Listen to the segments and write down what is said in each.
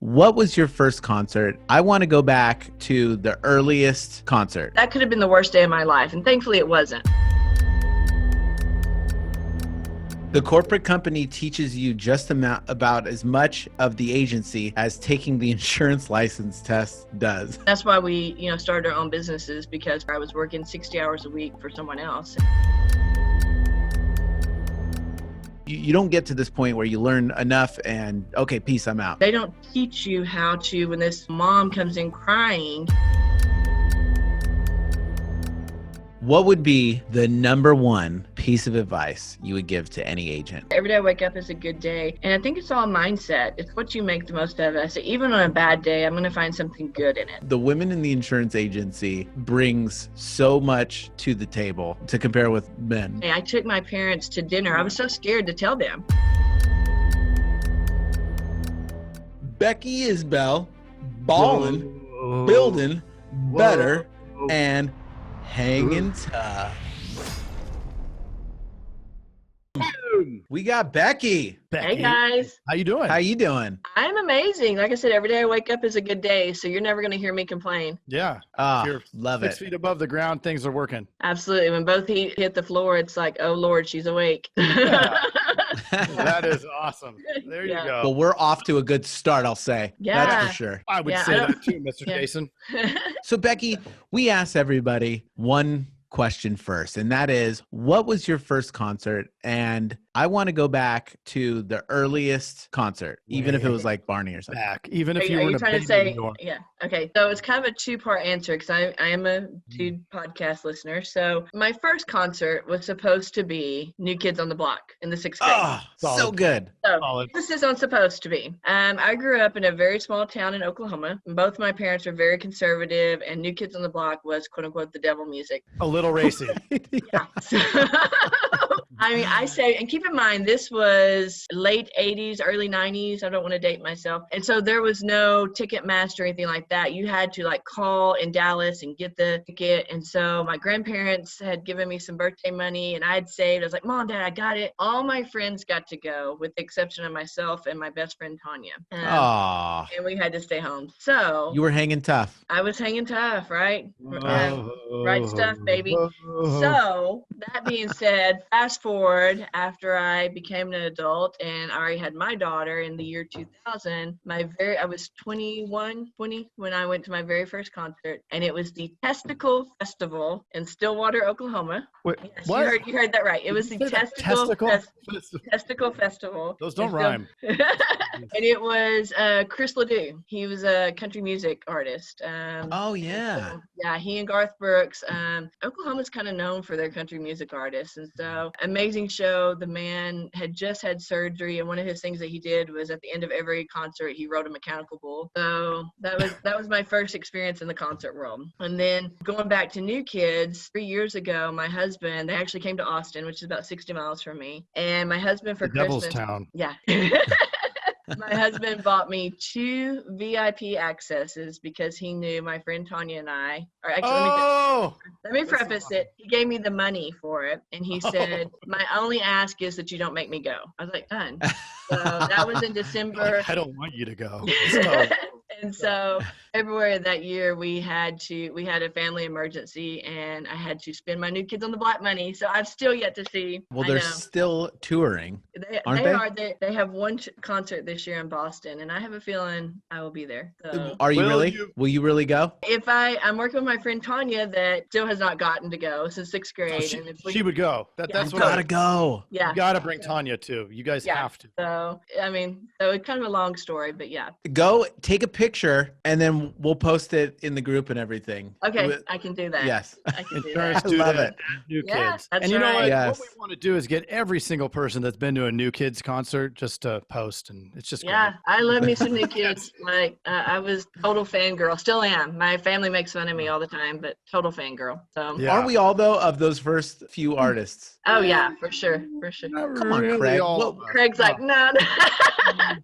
what was your first concert? I want to go back to the earliest concert. That could have been the worst day of my life, and thankfully it wasn't. The corporate company teaches you just about as much of the agency as taking the insurance license test does. That's why we, started our own businesses, because I was working 60 hours a week for someone else. You don't get to this point where you learn enough and, okay, peace, I'm out. They don't teach you how to, when this mom comes in crying. What would be the number one piece of advice you would give to any agent? Every day I wake up is a good day. And I think it's all mindset. It's what you make the most of it. So even on a bad day, I'm going to find something good in it. The women in the insurance agency brings so much to the table to compare with men. I took my parents to dinner. I was so scared to tell them. Becky Isbell, ballin', building, better, and hanging tough. We got Becky. Hey guys. How you doing? How you doing? I'm amazing. Like I said, every day I wake up is a good day, so you're never going to hear me complain. Yeah. You're love 6 feet above the ground, things are working. Absolutely. When both feet hit the floor, it's like, oh Lord, she's awake. Yeah. That is awesome. There you go. Well, we're off to a good start, I'll say. Yeah. That's for sure. I would say that too, Mr. Jason. So Becky, we asked everybody one question first, and that is, what was your first concert? And I want to go back to the earliest concert, even if it was like Barney or something. Even if you were trying to say, yeah. Okay. So it's kind of a two-part answer, because I am a dude podcast listener. So my first concert was supposed to be New Kids on the Block in the 6th grade. Oh, so good. So this is on supposed to be. I grew up in a very small town in Oklahoma. Both my parents were very conservative, and New Kids on the Block was quote unquote the devil music. A little racy. Yeah. So, I mean, I say, and keep in mind, this was late 80s, early 90s. I don't want to date myself. And so there was no Ticketmaster or anything like that. You had to like call in Dallas and get the ticket. And so my grandparents had given me some birthday money, and I had saved. I was like, Mom, Dad, I got it. All my friends got to go, with the exception of myself and my best friend, Tanya. And we had to stay home. So you were hanging tough. I was hanging tough, right? Right stuff, baby. So that being said, fast forward, after I became an adult and I already had my daughter in the year 2000, I was 20 when I went to my very first concert, and it was the Testicle Festival in Stillwater, Oklahoma. Wait, yes, what? You heard that right. It was the Testicle Festival. Those don't rhyme. And it was Chris Ledoux. He was a country music artist. Yeah. Yeah, he and Garth Brooks. Oklahoma's kind of known for their country music artists. And so, amazing show. The man had just had surgery, and one of his things that he did was at the end of every concert, he rode a mechanical bull. So that was my first experience in the concert world. And then going back to New Kids, 3 years ago, my husband, they actually came to Austin, which is about 60 miles from me. And my husband for Christmas. Devil's Town. Yeah. My husband bought me 2 VIP accesses because he knew my friend Tanya and I. Or actually, let me preface it. He gave me the money for it, and he said, "My only ask is that you don't make me go." I was like, "Done." So that was in December. I don't want you to go. And so February of that year, we had a family emergency, and I had to spend my New Kids on the Block money. So I've still yet to see. Well, they're still touring. They have one concert this year in Boston, and I have a feeling I will be there. So. Are you really? Will you really go? I'm working with my friend Tanya that still has not gotten to go since 6th grade. She would go. That's what gotta go. Yeah. You gotta bring Tanya too. You guys have to. So it's kind of a long story, but yeah. Go take a picture, and then we'll post it in the group and everything. Okay, I can do that. Yes. I can do that. I love it. New Kids. That's and you know what? Yes. What we want to do is get every single person that's been to a New Kids concert just to post, and it's just great. I love me some New Kids. Yes. I was total fangirl. Still am. My family makes fun of me all the time, but total fangirl. So aren't we all though of those first few artists? Oh yeah, for sure. Come on, Craig. Craig's like, no.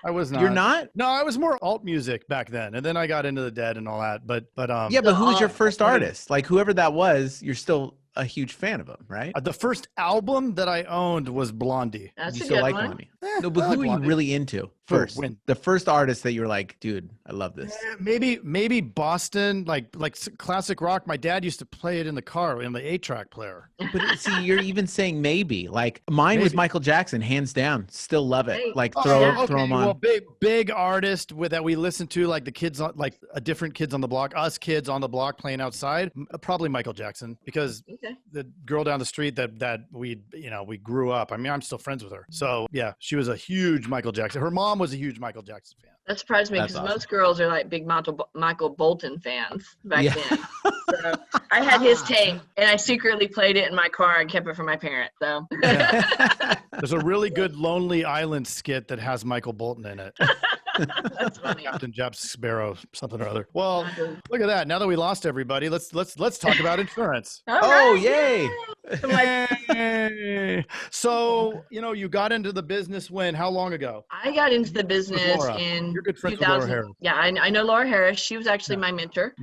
I was not. You're not? No, I was more alt music back then, and then I got into the Dead and all that. But yeah, but who was your first artist? Like whoever that was, you're still a huge fan of them, right? The first album that I owned was Blondie. That's you a still good like one. Blondie? No, but who are you really into? first? When? The first artist that you were like, dude, I love this. Maybe Boston, like classic rock. My dad used to play it in the car in the 8-track player. But see, you're even saying maybe. Like mine was Michael Jackson, hands down. Still love it. Hey. Like throw Okay, them on. well, big artist that we listen to, like the kids on, like a different kids on the block, us kids on the block playing outside. Probably Michael Jackson, because the girl down the street that we grew up. I mean, I'm still friends with her. So yeah, she was a huge Michael Jackson. Her mom was a huge Michael Jackson fan. That surprised me because most girls are like big Michael Bolton fans back then. So I had his tape and I secretly played it in my car and kept it from my parents. So There's a really good Lonely Island skit that has Michael Bolton in it. That's funny. Captain Jack Sparrow, something or other. Well, look at that. Now that we lost everybody, let's talk about insurance. Oh, yay. Hey. So, you got into the business when? How long ago? I got into the business in You're good friends 2000. with Laura Harris. Yeah, I know Laura Harris. She was actually my mentor.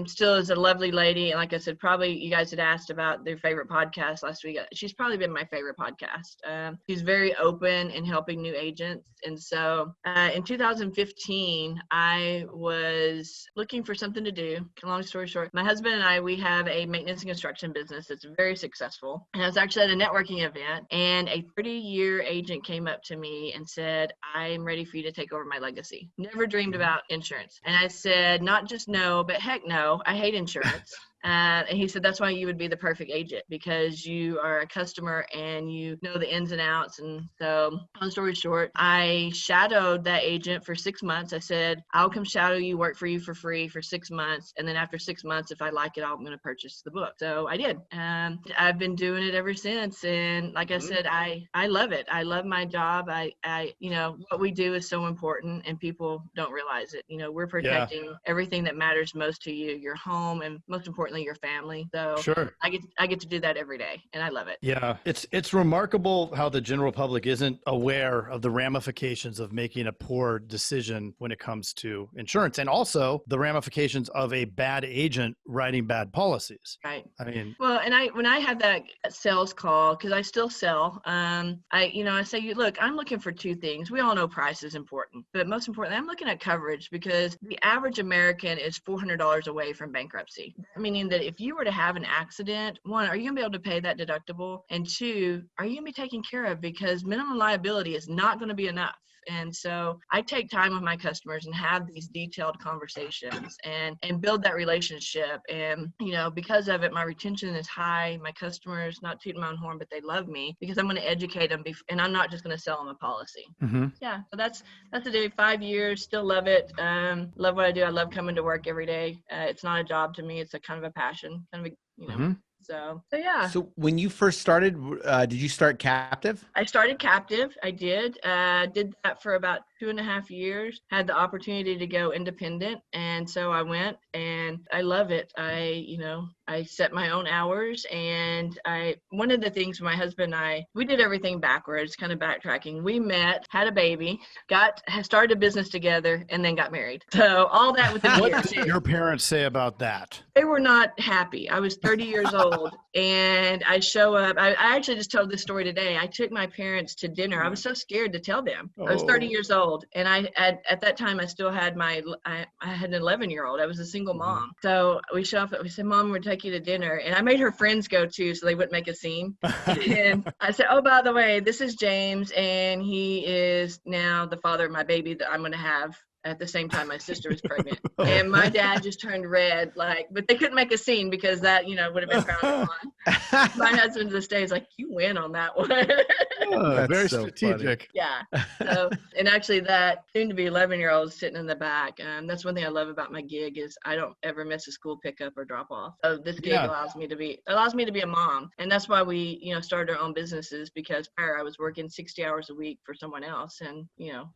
Still is a lovely lady. And like I said, probably you guys had asked about their favorite podcast last week. She's probably been my favorite podcast. She's very open in helping new agents. And so in 2015, I was looking for something to do. Long story short, my husband and I, we have a maintenance and construction business that's very successful. And I was actually at a networking event, and a 30-year agent came up to me and said, I'm ready for you to take over my legacy. Never dreamed about insurance. And I said, not just no, but heck no, I hate insurance. And he said, that's why you would be the perfect agent, because you are a customer and you know the ins and outs. And so, long story short, I shadowed that agent for 6 months. I said, I'll come shadow you, work for you for free for 6 months. And then after 6 months, if I like it, I'm going to purchase the book. So I did. I've been doing it ever since. And like I said, I love it. I love my job. I what we do is so important and people don't realize it. We're protecting everything that matters most to you, your home, and most importantly, your family. So sure. I get to do that every day, and I love it. Yeah, it's remarkable how the general public isn't aware of the ramifications of making a poor decision when it comes to insurance, and also the ramifications of a bad agent writing bad policies. Right. I mean, well, and when I had that sales call, because I still sell, I say, look, I'm looking for two things. We all know price is important, but most importantly, I'm looking at coverage, because the average American is $400 away from bankruptcy. Meaning that if you were to have an accident, one, are you going to be able to pay that deductible? And two, are you going to be taken care of? Because minimum liability is not going to be enough. And so I take time with my customers and have these detailed conversations and build that relationship. And, because of it, my retention is high. My customers, not tooting my own horn, but they love me because I'm going to educate them. And I'm not just going to sell them a policy. Yeah. So that's the day. 5 years, still love it. Love what I do. I love coming to work every day. It's not a job to me. It's a kind of a passion, kind of a, So yeah. So when you first started, did you start captive? I started captive. I did. Did that for about 2.5 years. Had the opportunity to go independent, and so I went, and I love it. I set my own hours, and one of the things my husband and we did everything backwards, kind of backtracking. We met, had a baby, started a business together, and then got married. So all that within a year. What did your parents say about that? They were not happy. I was 30 years old, and I show up. I actually just told this story today. I took my parents to dinner. I was so scared to tell them. I was 30 years old, and at that time I still had I had an 11-year-old. I was a single mom. So we show up. We said, Mom, we're taking you to dinner, and I made her friends go too, so they wouldn't make a scene. And I said, oh, by the way, this is James, and he is now the father of my baby that I'm going to have at the same time my sister was pregnant. And my dad just turned red, but they couldn't make a scene because that, would have been frowned upon. My husband to this day is like, you win on that one. Very so strategic. Funny. Yeah. So, and actually that soon to be 11-year-old sitting in the back. That's one thing I love about my gig is I don't ever miss a school pickup or drop off. So this gig allows me to be a mom. And that's why we, started our own businesses, because prior I was working 60 hours a week for someone else. And,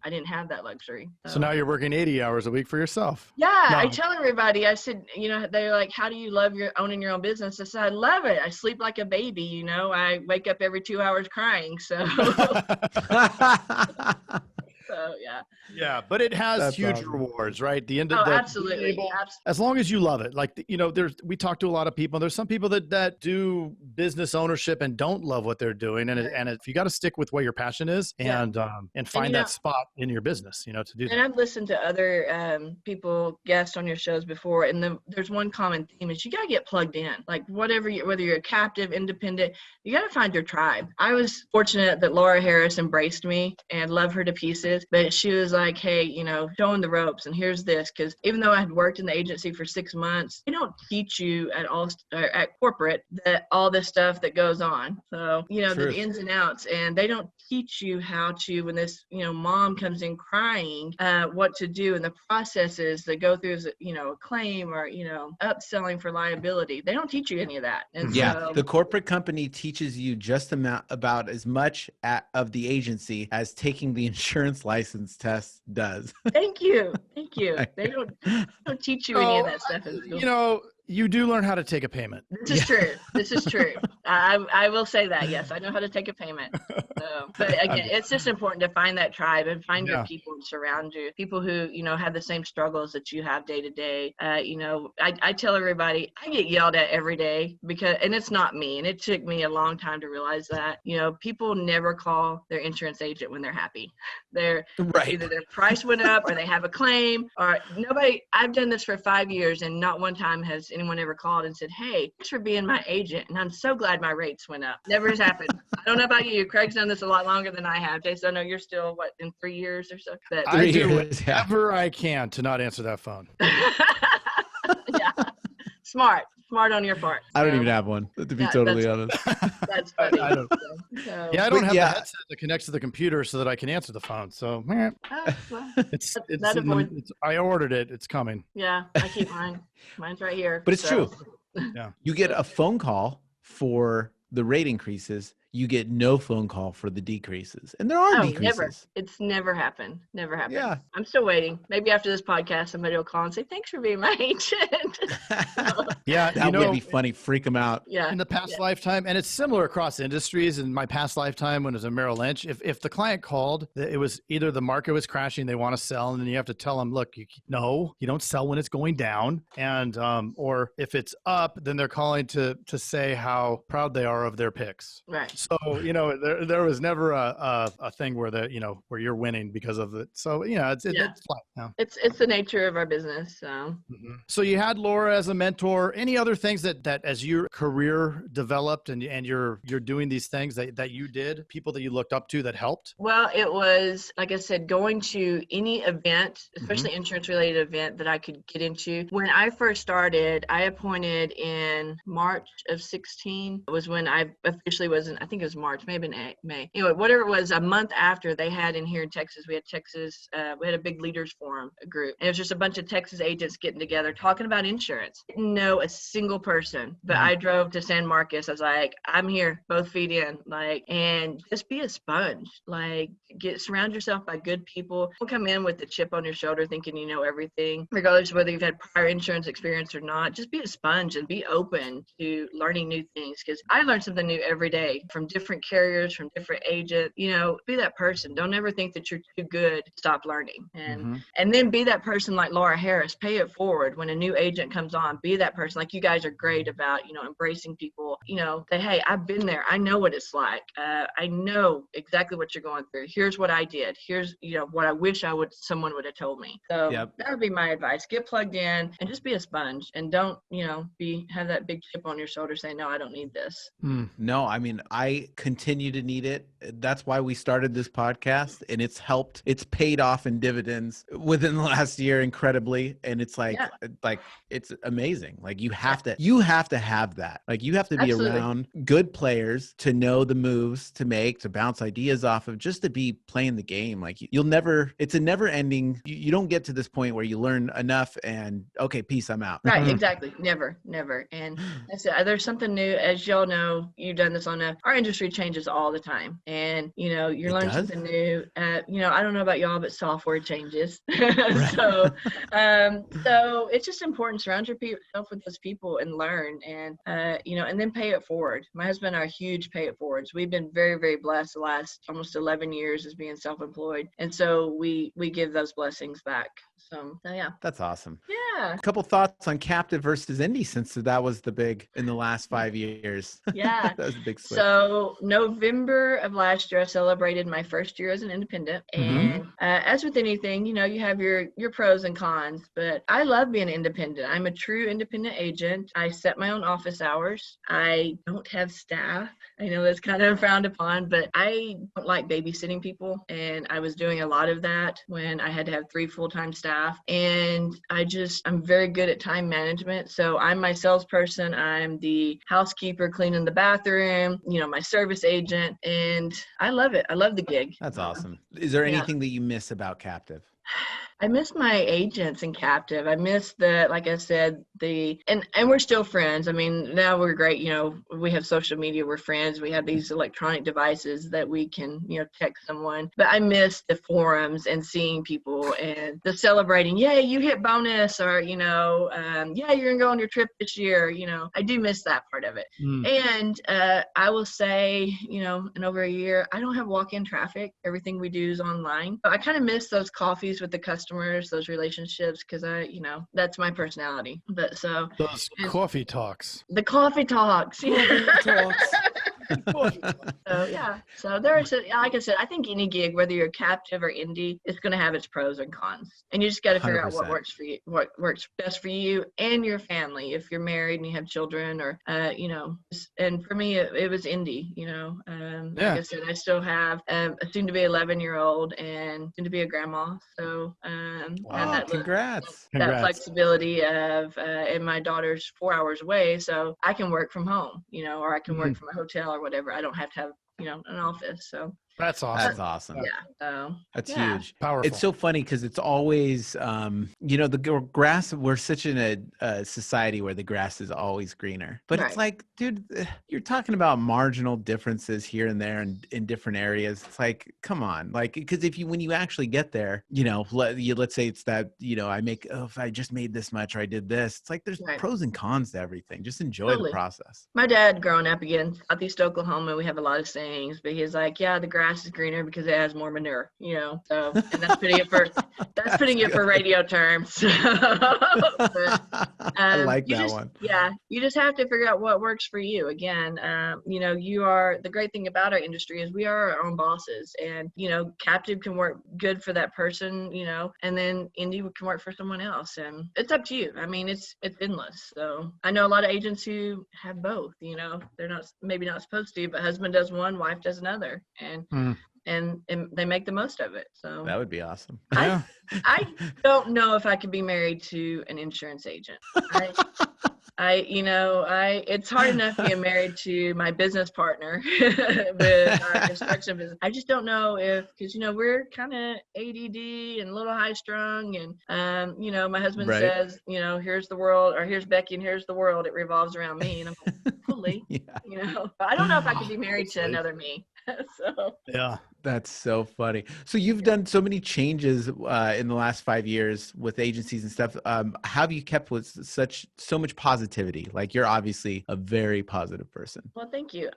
I didn't have that luxury. So now you're working 80 hours a week for yourself. Yeah. No. I tell everybody, I said, they're like, how do you love owning your own business? I said, I love it. I sleep like a baby. I wake up every 2 hours crying. So So yeah. Yeah, but it has That's huge awesome. rewards, right? The end of Absolutely. as long as you love it. Like, we talk to a lot of people. There's some people that do business ownership and don't love what they're doing. And if you got to stick with what your passion is and find that spot in your business, to do that. And I've listened to other people guest on your shows before, and there's one common theme is you got to get plugged in. Like whether you're a captive, independent, you got to find your tribe. I was fortunate that Laura Harris embraced me and love her to pieces, but she was like, hey, showing the ropes, and here's this, because even though I had worked in the agency for 6 months, they don't teach you at corporate that all this stuff that goes on. So, the ins and outs, and they don't teach you how to, when this, mom comes in crying, what to do, and the processes that go through, a claim or, upselling for liability. They don't teach you any of that. And so, the corporate company teaches you just about as much of the agency as taking the insurance license test does. Thank you. They don't teach you any of that stuff in school. You do learn how to take a payment. This is true. I will say that. Yes, I know how to take a payment. So, but again, it's just important to find that tribe and find your people and surround you. People who, have the same struggles that you have day to day. I tell everybody I get yelled at every day and it's not me. And it took me a long time to realize that, people never call their insurance agent when they're happy. Either their price went up or they have a claim or nobody. I've done this for 5 years and not one time has anyone ever called and said, hey, thanks for being my agent, and I'm so glad my rates went up. Never has happened. I don't know about you. Craig's done this a lot longer than I have. Jason, I know you're still, in 3 years or so? I do whatever I can to not answer that phone. Yeah. Smart on your part. I don't even have one, to be totally honest. That's funny. I don't have the headset that connects to the computer so that I can answer the phone. So I ordered it. It's coming. Yeah, I keep mine. Mine's right here. But it's true. Yeah. You get a phone call for the rate increases. You get no phone call for the decreases. And there are decreases. Never. It's never happened. Never happened. Yeah. I'm still waiting. Maybe after this podcast, somebody will call and say, thanks for being my agent. Yeah. That would be funny. Freak them out. Yeah. In the past lifetime, and it's similar across industries. In my past lifetime, when it was in Merrill Lynch, if the client called, it was either the market was crashing, they want to sell, and then you have to tell them, look, you don't sell when it's going down. And, or if it's up, then they're calling to say how proud they are of their picks. Right. So, there was never a thing where where you're winning because of it. So, it's flat now. It's the nature of our business. So. Mm-hmm. So you had Laura as a mentor. Any other things that as your career developed and you're doing these things that you did, people that you looked up to that helped? Well, it was, like I said, going to any event, especially insurance related event that I could get into. When I first started, I appointed in March of 16 was when I officially I think it was March, maybe in May. Anyway, whatever it was, a month after they had in here in Texas, we had a big leaders forum group. And it was just a bunch of Texas agents getting together, talking about insurance. Didn't know a single person, but I drove to San Marcos. I was like, I'm here, both feet in, and just be a sponge. Surround yourself by good people. Don't come in with the chip on your shoulder thinking you know everything, regardless of whether you've had prior insurance experience or not. Just be a sponge and be open to learning new things, because I learn something new every day from different carriers, from different agents. Be that person. Don't ever think that you're too good to stop learning. And then be that person like Laura Harris. Pay it forward when a new agent comes on. Be that person. Like you guys are great about, embracing people, that, hey, I've been there. I know what it's like. I know exactly what you're going through. Here's what I did. Here's, what I wish someone would have told me. So that would be my advice. Get plugged in and just be a sponge, and don't, have that big chip on your shoulder saying, no, I don't need this. No, I mean, I continue to need it. That's why we started this podcast, and it's paid off in dividends within the last year incredibly. And it's it's amazing. You have to have that. You have to be around good players to know the moves to make, to bounce ideas off of, just to be playing the game. It's a never ending. You don't get to this point where you learn enough and okay, peace, I'm out. Right. Exactly. Never. And there's something new, as y'all know, you've done this on our industry changes all the time, and you It learn does? something new. I don't know about y'all, but software changes. Right. So it's just important to surround yourself with those people and learn, and and then pay it forward. My husband are huge pay it forwards. We've been very, very blessed the last almost 11 years as being self-employed, and so we give those blessings back. So yeah. That's awesome. Yeah. A couple thoughts on captive versus indie, since that was the big in the last 5 years. Yeah. That was a big switch. So November of last year, I celebrated my first year as an independent. And as with anything, you have your pros and cons, but I love being independent. I'm a true independent agent. I set my own office hours. I don't have staff. I know that's kind of frowned upon, but I don't like babysitting people. And I was doing a lot of that when I had to have 3 full-time staff. And I'm very good at time management. So I'm my salesperson. I'm the housekeeper cleaning the bathroom, my service agent, and I love it. I love the gig. That's awesome. Is there anything that you miss about captive? I miss my agents in captive. I miss like I said, and we're still friends. I mean, now we're great. We have social media. We're friends. We have these electronic devices that we can, text someone. But I miss the forums and seeing people and the celebrating. Yay, you hit bonus, or yeah, you're gonna go on your trip this year. I do miss that part of it. And I will say, in over a year, I don't have walk-in traffic. Everything we do is online. But I kind of miss those coffees with the customers, those relationships, because that's my personality. But so those coffee talks. The coffee talks. So yeah. So there's like I said, I think any gig, whether you're captive or indie, it's going to have its pros and cons, and you just got to figure out what works for you, what works best for you and your family. If you're married and you have children, or and for me, it was indie. Like I said, I still have a soon-to-be 11-year-old and soon-to-be a grandma. So wow, congrats. That flexibility of and my daughter's 4 hours away, so I can work from home, or I can work from a hotel or whatever. I don't have to have an office. So that's awesome. That's awesome. Yeah. That's huge. Powerful. It's so funny because it's always, the grass, we're such in a society where the grass is always greener. But It's like, dude, you're talking about marginal differences here and there and in different areas. It's like, come on. Like, because when you actually get there, let's say it's that, I make, if I just made this much or I did this, it's like there's pros and cons to everything. Just enjoy the process. My dad, growing up again, Southeast Oklahoma, we have a lot of sayings, but he's like, yeah, the grass is greener because it has more manure, so, and that's putting it for radio terms. But, I like that one. Yeah, you just have to figure out what works for you. Again, the great thing about our industry is we are our own bosses, and captive can work good for that person, and then indie can work for someone else, and it's up to you. I mean, it's endless. So I know a lot of agents who have both. They're maybe not supposed to, but husband does one, wife does another, and they make the most of it. So that would be awesome. I don't know if I could be married to an insurance agent. It's hard enough being married to my business partner with our construction business. I just don't know because we're kind of ADD and a little high strung, and my husband says, here's the world, or here's Becky, and here's the world. It revolves around me, and I'm like, holy, but I don't know if I could be married to another me. So yeah, that's so funny. So you've done so many changes in the last 5 years with agencies and stuff. How have you kept with so much positivity? Like, you're obviously a very positive person. Well, thank you.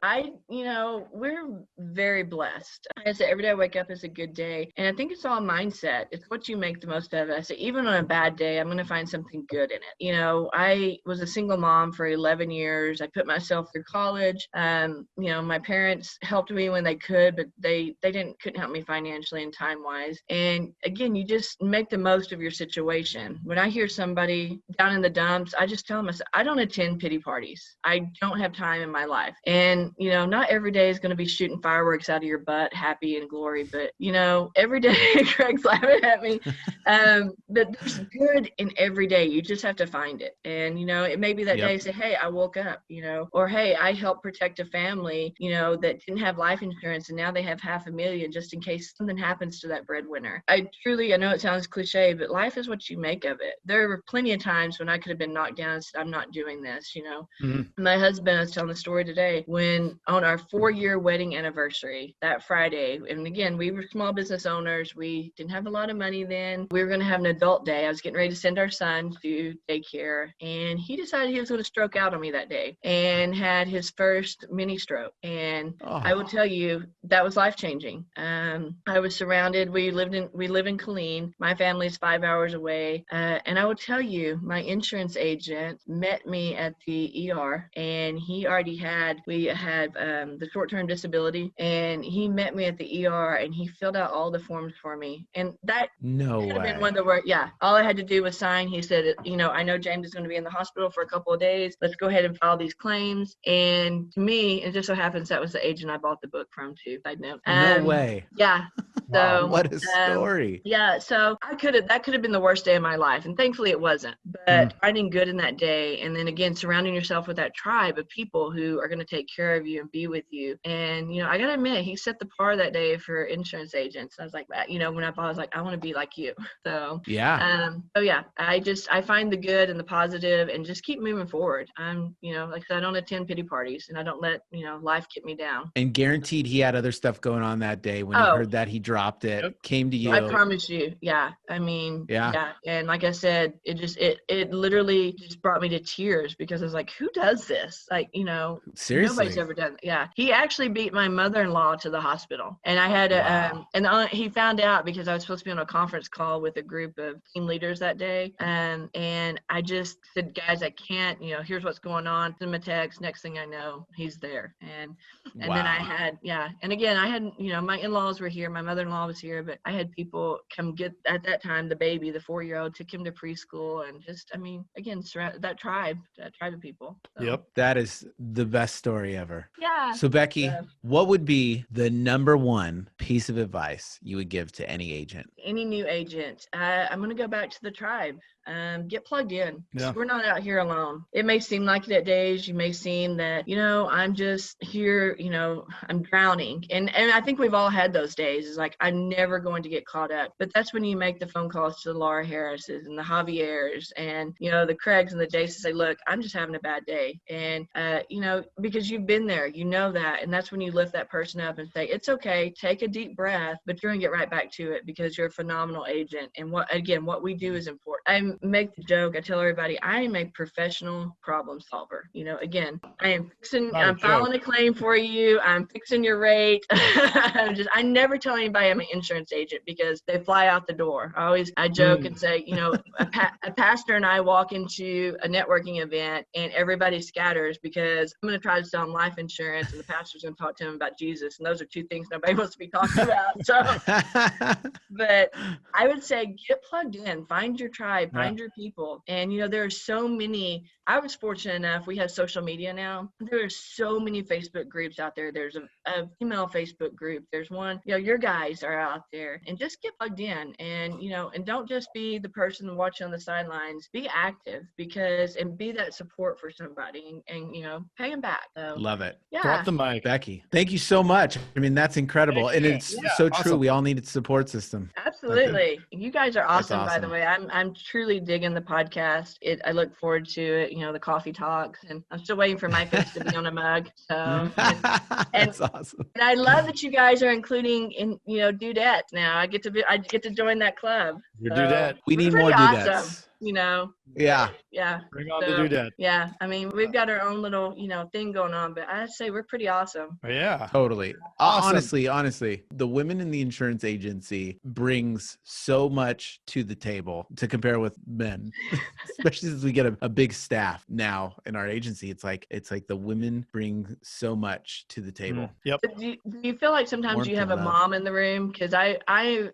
We're very blessed. I say every day I wake up is a good day, and I think it's all mindset. It's what you make the most of it. I say even on a bad day, I'm going to find something good in it. I was a single mom for 11 years. I put myself through college. My parents helped me when they could, but they couldn't help me financially and time wise. And again, you just make the most of your situation. When I hear somebody down in the dumps, I just tell them, I don't attend pity parties. I don't have time in my life. And, not every day is going to be shooting fireworks out of your butt, happy and glory, but, every day, Craig's laughing at me. But there's good in every day. You just have to find it. And, it may be that day, say, hey, I woke up, or hey, I helped protect a family, that didn't have life insurance, and now they have $500,000 just in case something happens to that breadwinner. I know it sounds cliche, but life is what you make of it. There were plenty of times when I could have been knocked down and said, I'm not doing this, Mm-hmm. My husband was telling the story today when on our 4-year wedding anniversary that Friday, and again, we were small business owners. We didn't have a lot of money then. We were going to have an adult day. I was getting ready to send our son to daycare, and he decided he was going to stroke out on me that day and had his first mini stroke. And I will tell you, that was life-changing. I was surrounded. We live in Killeen. My family's 5 hours away. And I will tell you, my insurance agent met me at the ER, and we had the short-term disability, and he met me at the ER, and he filled out all the forms for me. And that could have been one of the worst. Yeah. All I had to do was sign. He said, I know James is going to be in the hospital for a couple of days. Let's go ahead and file these claims. And to me, it just so happens that was the agent I bought the book from too. Side note. No way. Yeah. Wow. So What a story. yeah. So that could have been the worst day of my life. And thankfully it wasn't, but finding good in that day. And then again, surrounding yourself with that tribe of people who are going to take care of you and be with you. And, I got to admit, he set the bar that day for insurance agents. I was like, when I was like, I want to be like you. So, yeah. I find the good and the positive and just keep moving forward. I'm, like I said, I don't attend pity parties and I don't let, life get me down. And guaranteed he had other stuff going on that day. When he heard that, he dropped it, came to you. I promise you. Yeah. I mean, yeah. And like I said, it literally just brought me to tears because I was like, who does this? Like, seriously, nobody's ever done it. Yeah. He actually beat my mother-in-law to the hospital, and I had he found out because I was supposed to be on a conference call with a group of team leaders that day. And I just said, guys, I can't, here's what's going on. Send him a text. Next thing I know, he's there. And then I had, and again, I had, my in-laws were here. My mother-in-law was here, but I had people come get, at that time, the baby, the 4-year-old, took him to preschool, and just, again, that tribe of people. So. Yep. That is the best story ever. Yeah. So Becky, what would be the number one piece of advice you would give to any agent? Any new agent? I'm going to go back to the tribe. Get plugged in. Yeah. We're not out here alone. It may seem like it at days. You may seem that, I'm just here, I'm drowning. And I think we've all had those days. It's like, I'm never going to get caught up. But that's when you make the phone calls to the Laura Harrises and the Javieres and, the Craigs and the Jaces say, look, I'm just having a bad day. And, because you've been there, that. And that's when you lift that person up and say, it's okay. Take a deep breath, but you're going to get right back to it because you're a phenomenal agent. And what we do is important. I make the joke. I tell everybody I am a professional problem solver. Again, I'm filing a claim for you. I'm fixing your rate. I never tell anybody I'm an insurance agent because they fly out the door. I joke and say, a pastor and I walk into a networking event and everybody scatters because I'm going to try to sell them life insurance and the pastor's going to talk to them about Jesus. And those are two things nobody wants to be talking about. So, but I would say get plugged in, find your tribe, find your people. And, there are so many. I was fortunate enough. We have social media now. There are so many Facebook groups out there. There's a female Facebook group. There's one, your guys are out there, and just get plugged in and, and don't just be the person watching on the sidelines. Be active and be that support for somebody and pay them back. So, love it. Yeah. Drop the mic. Becky, thank you so much. That's incredible. And it's so true. Awesome. We all need a support system. Absolutely. You guys are awesome, awesome. By the way. I'm truly digging the podcast. I look forward to it, the coffee talks, and I'm still waiting for my face to be on a mug. So that's awesome. And I love that you guys are including in Dudette now. I get to join that club. Your Dudette. We need more Dudettes. Awesome. Yeah. Bring on the Dudette. Yeah. We've got our own little, thing going on, but I'd say we're pretty awesome. Yeah. Totally. Awesome. Honestly, the women in the insurance agency brings so much to the table to compare with men, especially since we get a big staff now in our agency. It's like the women bring so much to the table. Yep. Do you feel like sometimes you have a mom in the room? Because I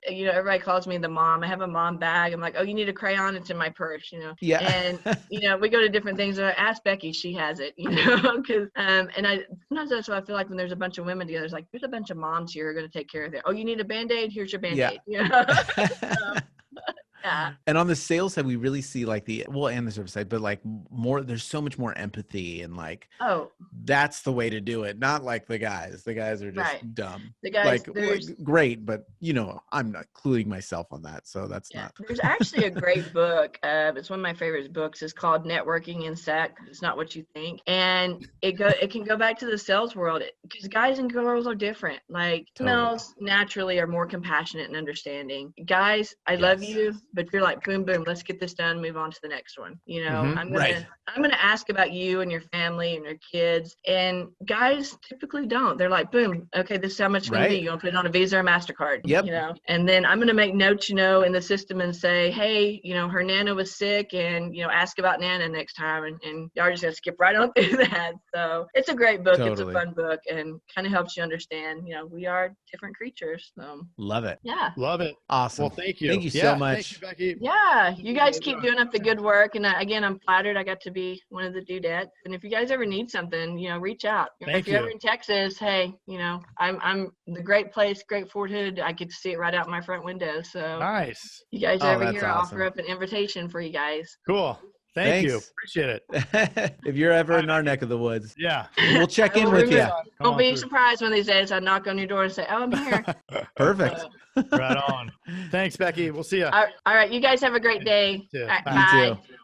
everybody calls me the mom. I have a mom bag. I'm like, oh, you need a crayon? It's in my purse, Yeah. And we go to different things. And I ask Becky, she has it, because and sometimes that's what I feel like when there's a bunch of women together. It's like there's a bunch of moms here who are going to take care of it. Oh, you need a Band-Aid? Here's your Band-Aid. Yeah. Yeah. And on the sales side, we really see like and the service side, but like there's so much more empathy and like, Oh, that's the way to do it. Not like the guys are just right. dumb. The guys, like great, but I'm not including myself on that. So that's not. There's actually a great book. It's one of my favorite books. It's called Networking in Sec. It's Not What You Think. And it can go back to the sales world because guys and girls are different. Like females naturally are more compassionate and understanding. Guys, I love you, but you're like, boom, boom, let's get this done, move on to the next one. You know, I'm gonna ask about you and your family and your kids. And guys typically don't. They're like, boom, okay, this is how much it's gonna be. You gonna put it on a Visa or MasterCard. Yep. You know, and then I'm gonna make notes, in the system and say, hey, her Nana was sick, and ask about Nana next time, and y'all just gonna skip right on through that. So it's a great book. It's a fun book and kind of helps you understand, we are different creatures. So love it. Yeah. Love it. Awesome. Well, thank you. Thank you so much. Thank you, Becky. Yeah. You guys keep doing up the good work. And again, I'm flattered I got to be one of the Dudettes. And if you guys ever need something, reach out. If you're ever in Texas, hey, I'm the great place, Great Fort Hood. I get to see it right out my front window. So nice. You guys are ever here, I'll awesome. offer up an invitation for you guys. Cool. Thank you. Appreciate it. If you're ever in our neck of the woods, we'll check in with you. Don't be surprised one of these days I knock on your door and say, oh, I'm here. Perfect. Right on. Thanks, Becky. We'll see you. All right. You guys have a great day. All right, You too.